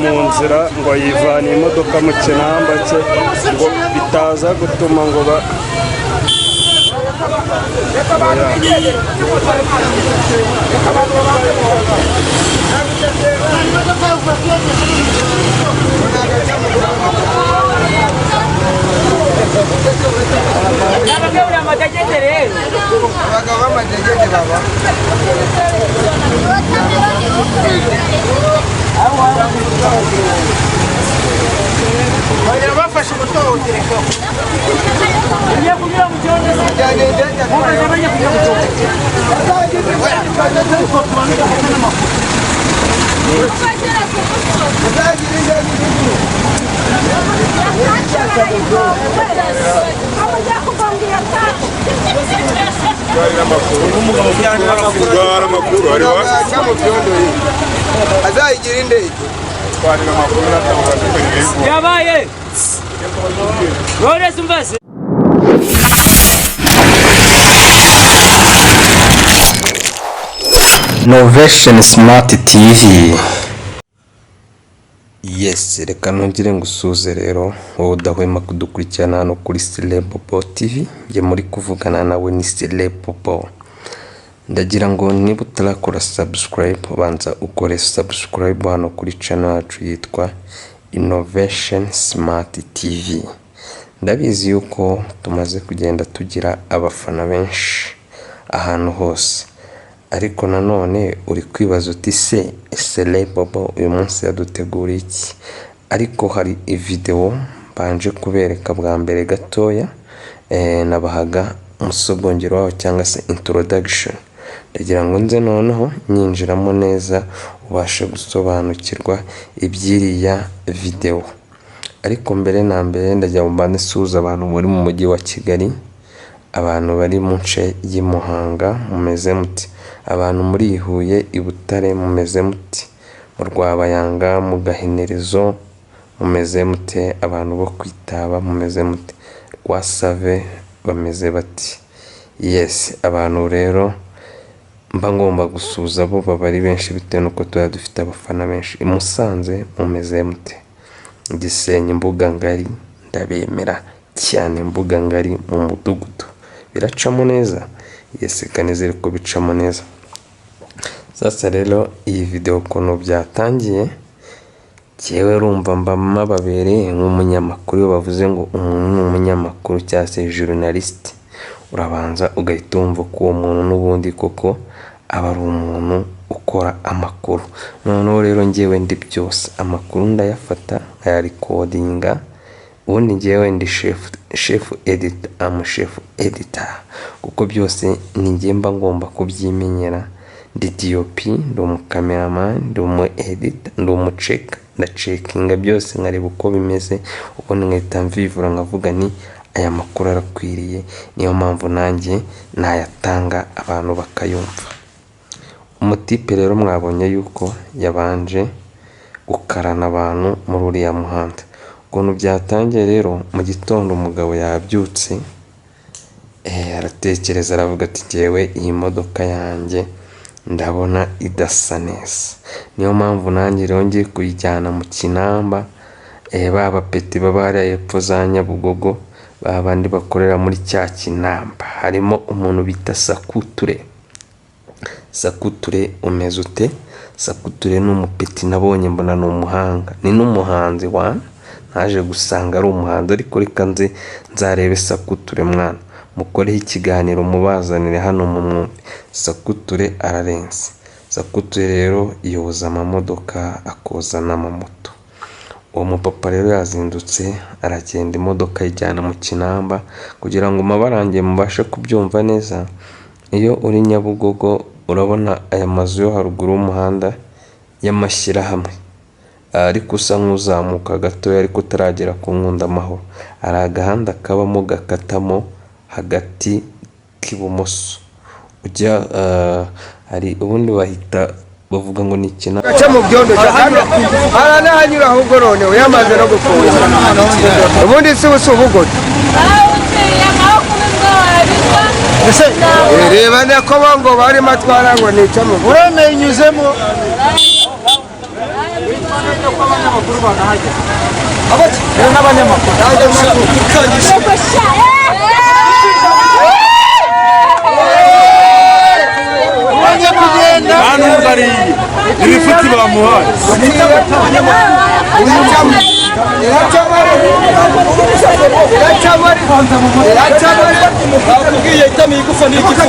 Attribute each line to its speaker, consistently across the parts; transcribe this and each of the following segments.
Speaker 1: mu nzira ngo yivane imodoka mu kinamba cye ngo bitaza gutuma ngo ba
Speaker 2: Novation Smart TV. Yes, reka ntugire ngo usuze rero wowe udahwema kudukurikirana hano kuri Celebobo TV. Nge muri kuvugana nawe ni Celebobo. Ndagira ngo niba utarakora subscribe banza ukore subscribe hano kuri channel yacu yitwa Innovation Smart TV. Ndabizi yuko tumaze kugenda tugira abafana benshi ahantu hose, ariko nanone uri kwibaza uti se Celebobo uyu munsi yadutegura iki? Ariko hari video banje kubereka bwa mbere gatoya nabahaga umusogongero waho cyangwa se introduction. Ndagira ngo nze noneho nyinjiramo neza ubashe gusobanukirwa ibyiriya video. Ariko mbere na mbere ndagira mbane suza abantu muri mu mujyi wa Kigali, abantu bari mu nce y'Imuhanga mumeze muti, abantu muri Huye, i Butare mumeze muti, mu Rwabayanga, mu Gahinerezo mumeze mute, abantu bo Kwitaba mumeze mute, Rwasave bameze bati. Yes, abantu rero mba ngomba gusuza bo bari benshi bitewe nuko tuba dufite abafana benshi. I Musanze mumeze mute, Gisenyi, Imbuga Ngari ndabemera cyane, Imbuga Ngari mu mudugudu biracamo neza. Yes, kanizere ko bicamo neza. Sasa rero iyi video kono byatangiye, cyewe rumva mbama babereye nk'umunyamakuru. Bavuze ngo umuntu n'umunyamakuru cyangwa se journalist, urabanza ugahita wumva ko uwo muntu n'ubundi koko aba ari umuntu ukora amakuru. Noneho rero ngewe ndi byose, amakuru ndayafata nkaya recordinga, ubundi ngewe ndi chef editor, chef editor, kuko byose ni nge mba ngomba kubyimenyera. Ndi DOP, ndi umukameraman, ndi umu editor, ndi umucheck, ndacekinga byose nkareba uko bimeze, ubundi nkahita mvivura nkavuga ni aya makuru arakwiriye, niyo mpamvu nanjye nayatanga abantu bakayumva. Umutipe rero mwabonye yuko yabanje gukarana abantu muri uriya muhanda. Ukuntu byatangiye rero, mu gitondo umugabo yabyutse aratekereza, aravuga ati ngewe iyi modoka yanjye ndabona idasa neza, niyo mpamvu nanjye rero ngiye kuyijyana mu Kinamba. Baba peti baba hariya hepfo za Nyabugogo, babandi bakorera muri cya Kinamba, harimo umuntu bita Sakuture. Sakuture umeze ute? Sakuture ni umupeti nabonye mbona ni umuhanga, ni n'umuhanzi naje gusanga ari umuhanzi. Ariko reka nzarebe Sakuture mwana, mukoreho ikiganiro mubazanire hano mu mwumbi. Sakuture ararenze. Sakuture rero yoza amamodoka akoza n'amamoto. Uwo mupapa rero yazindutse aragenda imodoka ijyana mu Kinamba, kugira ngo mabarangiye mubashe kubyumva neza. Iyo uri Nyabugogo urabona aya mazu yo haruguru y'umuhanda y'amashyirahamwe, ariko usa nk'uzamuka gatoya ariko utaragera ku Nkundamahoro. Hari agahanda kabamo gakatamo hagati k'ibumoso ujya hari ubundi bahita bavuga ngo ni Kinamba.
Speaker 3: Gaca mu byondo aranahanyura ahubwo none yamaze no gufunga. Ubundi si ubugodo. Reba nako ngo bari matwara ngo nica mu. Uremeye inyuzemo.
Speaker 1: ibifuti bamuhaye bakubwiye itami igufa n'igifuga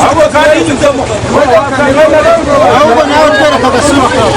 Speaker 1: ahubwo kandi inyuzamo ahubwo nawe twereka agasura kawe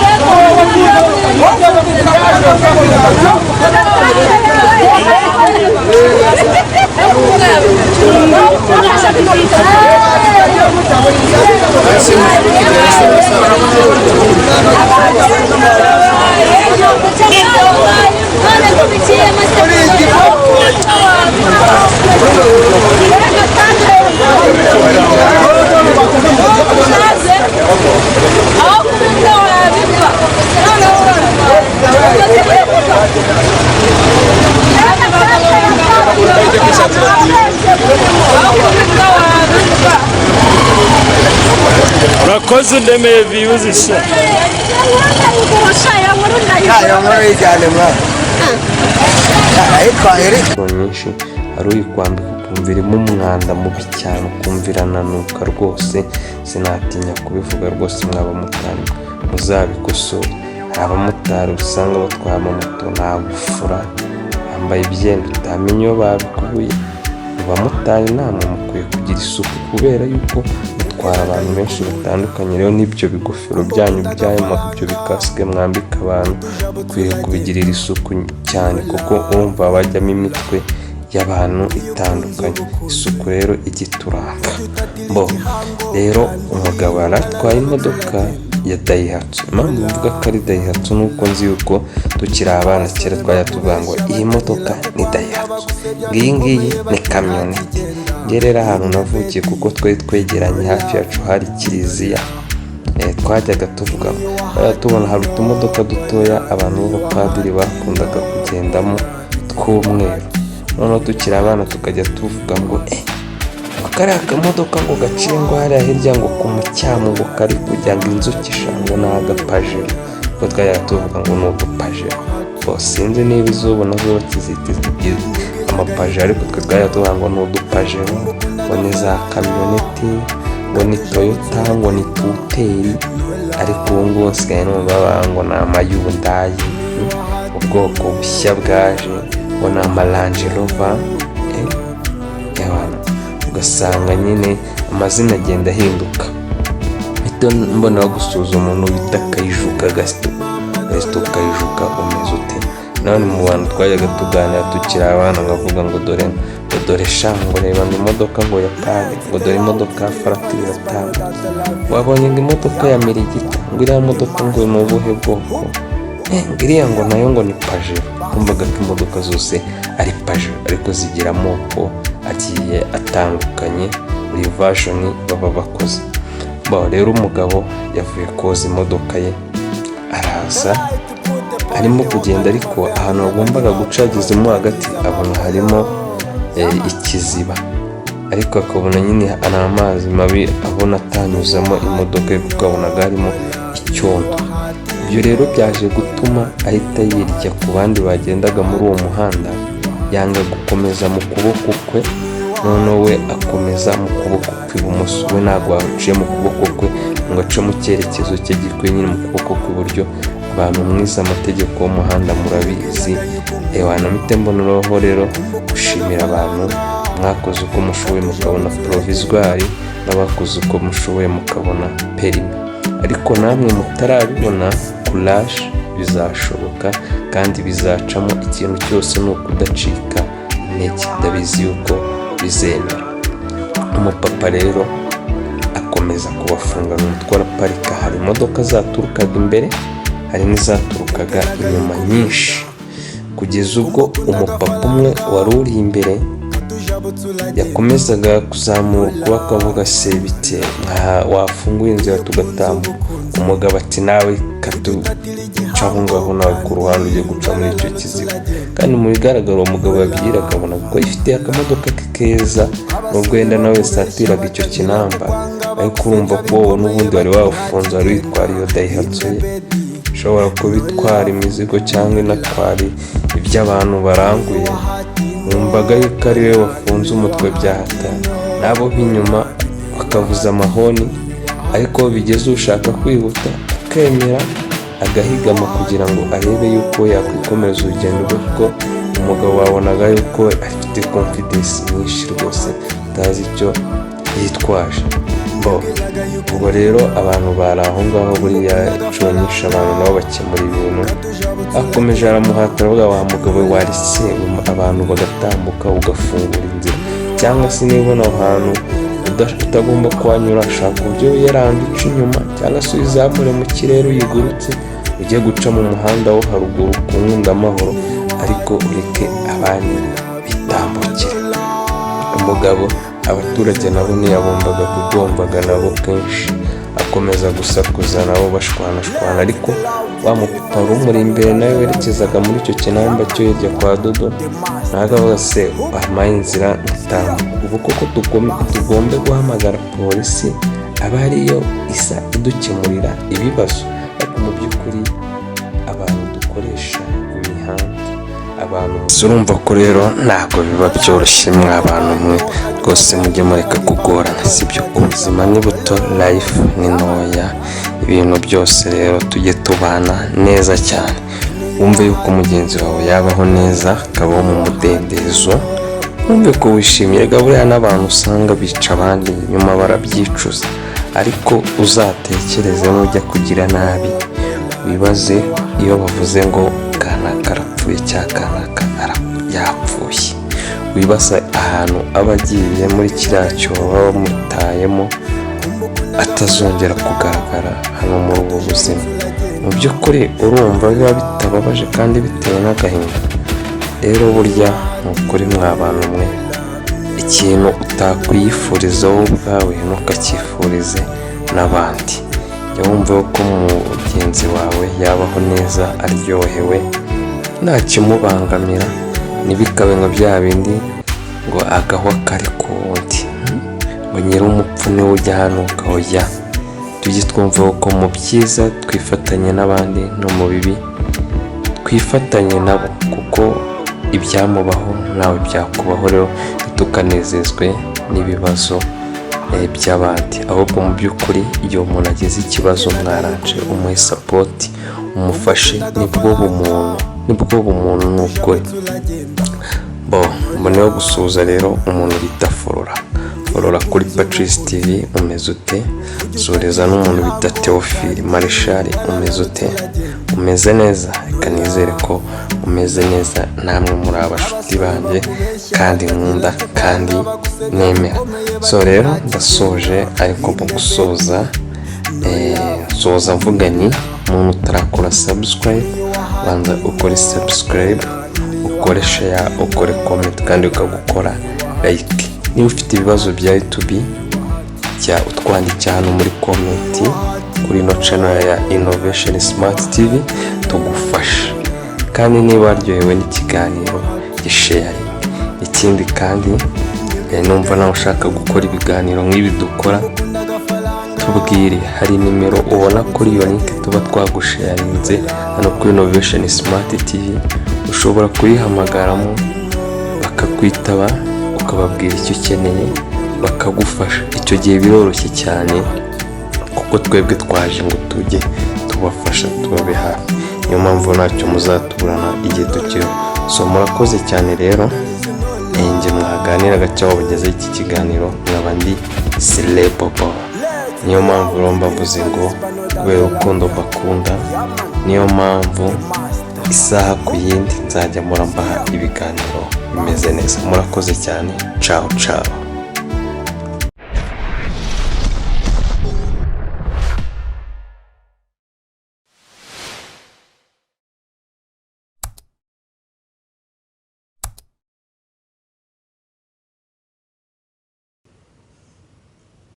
Speaker 1: urakoze undemeye viyuzi se
Speaker 2: nyinshi hari uyikwambika ukumva irimo umwanda mubi cyane ukumva irananuka rwose sinatinya kubivuga rwose mw'abamotari muzabikosore. hari abamotari usanga batwara amamoto nta gufura bambaye ibyenda utamenya iyo babikubuye. mu bamotari namwe mukwiye kugira isuku kubera yuko mutwara abantu benshi batandukanye. rero n'ibyo bigofero byanyu ibyo bikasike mwambika abantu mukwiye kubigirira isuku cyane kuko urumva bajyamo imitwe y'abantu itandukanye. isuku rero igituranga rero umugabo yaratwaye imodoka ya Daihatsu. impamvu mvuga ko ari Daihatsu nuko nzi yuko tukiri abana kera twajya tuvuga ngo iyi modoka ni Daihatsu, ngiyi ni kamyoneti. rero ahantu navukiye kuko twari twegeranye hafi yacu hari kiliziya, twajyaga tubona hari utumodoka dutoya abantu b'abapadiri bakundaga kugendamo tw'umweru. noneho tukiri abana tukajya tuvuga ngo kariya kamodoka ngo gaciye ngo hariya hirya ngo ku mucyamo ngo kari kujya ngo inzukisha ngo ni agapajero. ubwo twajyaga tuvuga ngo ni udupajero. sinzi niba izuba nazo bakizita amapajero, ariko twe twajyaga tuvuga ngo ni udupajero, ngo ni za kamyoneti, ngo ni toyota, ngo ni tuteri. ariko ubu ngubu nsigaye numva bavuga ngo ni amayundayi, ubwoko bushya bwaje, ngo ni amarange rova. ugasanga nyine amazina agenda ahinduka. mbona gusuza umuntu bita Kayijuka Gaston Kayijuka umeze ute? none mu bantu twajyaga tuganira tukiri abana ngavuga ngo dore shango reba ngo imodoka ngo ya pari, ngo dore imodoka ya faratiri ya tanu, wabonye ngo imodoka ya mirigita, ngo iriya modoka ngo ni ubuhe bwoko, ngo iriya ngo nayo ngo ni pajero. kumvaga ko imodoka zose ari pajero ariko zigira amoko agiye atandukanye, buri version baba bakoze. rero umugabo yavuye koza imodoka ye, araza arimo kugenda, ariko ahantu bagombaga gucagizamo hagati abona harimo ikiziba, ariko akabona nyine ari amazi mabi, abona atanyuzamo imodoka ye kuko abonaga harimo icyondo. ibyo rero byaje gutuma ahita yirya ku bandi bagendaga muri uwo muhanda, yanga gukomeza mu kuboko kwe, noneho we akomeza mu kuboko kw'ibumoso. we ntabwo waciye mu kuboko kwe ngo ace mu cyerekezo cye gikwiye nyine mu kuboko kw'iburyo. abantu mwize amategeko y'umuhanda murabizi. wanamite mboneraho rero gushimira abantu mwakoze uko mushoboye mukabona provisoire, n'abakoze uko mushoboye mukabona perimi. ariko namwe mutarabibona courage, bizashoboka kandi bizacamo. ikintu cyose ni ukudacika intege, ndabizi yuko bizemera. umupapa rero akomeza kubafungana umutwe araparika. hari imodoka zaturukaga imbere, hari n'izaturukaga inyuma nyinshi, kugeza ubwo umupapa umwe wari uri imbere yakomezaga kuzamura ukuboko akavuga se bite, wafunguye inzira tugatambuka. umugabo ati nawe katuca aho ngaho nawe ku ruhande ugiye guca muri icyo kiziba. kandi mu bigaragara uwo mugabo yabwira akabona ko ifite akamodoka ke keza, nubwo wenda nawe satiraga icyo kinamba, ariko urumva ko wowe n'ubundi wari wawufunze wari witwara iyo Daihatsu ye. ishobora kuba itwara imizigo cyangwa inatwara iby'abantu baranguye, wumvaga yuko ari we wafunze umutwe byahatari, nabo b'inyuma bakavuza amahoni, ariko bigeze ushaka kwihuta akemera agahigama kugira ngo arebe yuko yakwikomereza urugendo rwe, kuko umugabo wabonaga yuko afite confidence nyinshi rwose, utazi icyo yitwaje. Ubwo rero abantu bari aho ngaho buriya inshuro nyinshi abantu nabo bakemura ibintu, akomeje aramuhatira avuga wa mugabo warise abantu bagatambuka ugafungura inzira, cyangwa se niba aho hantu utagomba kuhanyura ashaka uburyo yaranduca inyuma, cyangwa se uyizamure mu kirere uyigurutse ujye guca mu muhanda wo haruguru ku Nkundamahoro, ariko ureke abandi bitambukire. Umugabo abaturage nabo ntiyabumvaga kugombaga nabo kenshi, akomeza gusakuza nabo bashwanashwana, ariko wa mupapa umuri imbere nawe werekezaga muri icyo kinamba cyo hirya kwa Dodo, ntabwo avuga se wampaye inzira ntambuka. Ubu koko tugombe guhamagara polisi aba ariyo isa idukemurira ibibazo, ariko mu by'ukuri abantu dukoresha imihanda abantu urumva ko rero ntabwo biba byoroshye mw'abantu mwe rwose, mujye mureka kugorana, sibyo? Ubuzima ni buto, life ni ntoya, ibintu byose rero tujye tubana neza cyane, wumve yuko mugenzi wawe yabaho neza akabaho mu mudendezo, wumve ko wishimiye. Buriya n'abantu usanga bica abandi nyuma barabyicuza, ariko uzatekereze nujya kugira nabi wibaze iyo bavuze ngo kanaka arapfuye cyangwa kanaka yapfuye, wibaza ahantu aba agiye muri kiriya cyobo baba bamutayemo atazongera kugaragara hano muri ubu buzima. Mu by'ukuri urumva biba bitababaje kandi bitewe n'agahinda. Rero burya ni ukuri mw'abantu mwe, ikintu utakwiyifuriza wowe ubwawe ntukacyifurize n'abandi. Jya wumva ko mugenzi wawe yabaho neza aryohewe nta kimubangamira, ntibikabe nka bya bindi ngo agahwa kari ku wundi, ngo nyir'umupfu niwe ujya hano ukawujya. Tujye twumva ko mu byiza twifatanye n'abandi, no mu bibi twifatanye nabo, kuko ibyamubaho nawe byakubaho. Rero tukanezezwe n'ibibazo by'abandi, ahubwo mu by'ukuri igihe umuntu agize ikibazo mwaranje umuhe sapoti, umufashe, nibwo bumuntu ni ukuri. Mboneyeho gusuhuza rero umuntu bita Flora kuri Patrice TV, umeze ute? Soreza n'umuntu bita Theophile Marshal, umeze ute? Umeze neza? Reka nizere ko umeze neza, namwe muri abashuti banjye kandi nkunda kandi nemera. So rero ndasoje, ariko mu gusoza mvuga ni umuntu utarakora subscribe, banza ukore subscribe, ukore share, ukore comment, kandi ukagukora like. Niba ufite ibibazo bya YouTube jya utwandikira hano muri comment kuri ino channel ya Innovation Smart TV tugufasha, kandi niba waryohewe n'ikiganiro gisharing. Ikindi kandi numva nawe ushaka gukora ibiganiro nk'ibi dukora, tubwire, hari nimero ubona kuri iyo link tuba twagusharinze hano kuri Innovation Smart TV, ushobora kuyihamagaramo bakakwitaba ukababwira icyo ukeneye bakagufasha. Icyo gihe biroroshye cyane, kuko twebwe twaje ngo tujye tubafasha tubabe hafi, niyo mpamvu ntacyo muzatuburana igihe tukiriho. So murakoze cyane rero, njye mwaganiraga cyangwa bagezeho iki kiganiro nkaba ndi Celepopo. Niyo mpamvu rero mbavuze ngo kubera urukundo mbakunda, niyo mpamvu isaha ku yindi nzajya mbaha ibiganiro bimeze neza. Murakoze cyane, ciao ciao.